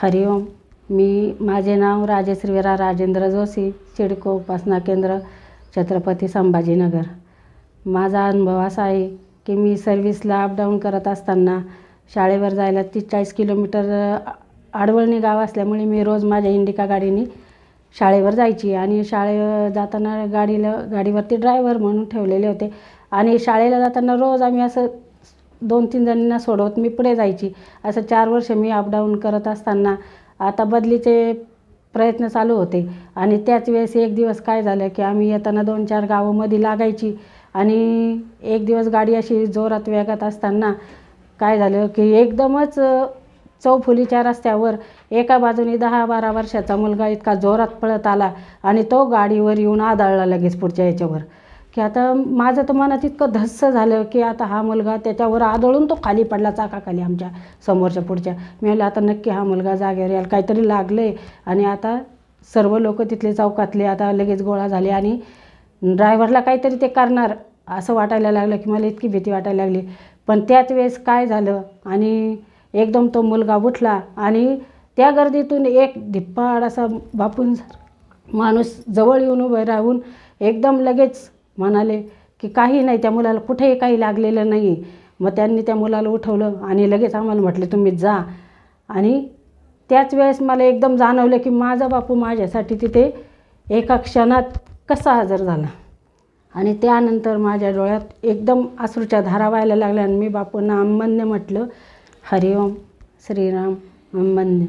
हरिओम. माझे नाव राजेश्री वीरा राजेंद्र जोशी, सिडको उपासना केंद्र, छत्रपती संभाजीनगर. माझा अनुभव असा आहे की मी सर्व्हिसला अपडाऊन करत असताना शाळेवर जायला 30-40 किलोमीटर आडवळणी गाव असल्यामुळे मी रोज माझ्या इंडिका गाडीने शाळेवर जायची आणि शाळेवर जाताना गाडीवरती ड्रायव्हर म्हणून ठेवलेले होते आणि शाळेला जाताना रोज आम्ही असं 2-3 जणींना सोडवत मी पुढे जायची. असं 4 वर्ष मी अपडाऊन करत असताना आता बदलीचे प्रयत्न चालू होते आणि त्याच वेळेस एक दिवस काय झालं की आम्ही येताना 2-4 गावामध्ये लागायची आणि एक दिवस गाडी अशी जोरात वेगात असताना काय झालं की एकदमच चौफुलीच्या रस्त्यावर एका बाजूने 10-12 वर्षाचा मुलगा इतका जोरात पळत आला आणि तो गाडीवर येऊन आदळला लगेच पुढच्या याच्यावर. की आता माझं तर मनात इतकं धस्स झालं की आता हा मुलगा त्याच्यावर आदळून तो खाली पडला चाकाखाली आमच्या समोरच्या पुढच्या. मी म्हणलं आता नक्की हा मुलगा जागेवर यायला काहीतरी लागलं आहे आणि आता सर्व लोक तिथले चौकातले आता लगेच गोळा झाले आणि ड्रायव्हरला काहीतरी ते करणार असं वाटायला लागलं की मला इतकी भीती वाटायला लागली. पण त्याच वेळेस काय झालं आणि एकदम तो मुलगा उठला आणि त्या गर्दीतून एक धिप्पाड असा बापून माणूस जवळ येऊन उभं राहून एकदम लगेच म्हणाले की काही नाही, त्या मुलाला कुठेही काही लागलेलं नाही. मग त्यांनी त्या मुलाला उठवलं आणि लगेच आम्हाला म्हटले तुम्ही जा. आणि त्याच वेळेस मला एकदम जाणवलं की माझा बापू माझ्यासाठी तिथे एका क्षणात कसा हजर झाला आणि त्यानंतर माझ्या डोळ्यात एकदम अश्रूच्या धारा व्हायला लागल्या आणि मी बापूंना अम्मन्य म्हटलं. हरिओम श्रीराम अम्मन्य.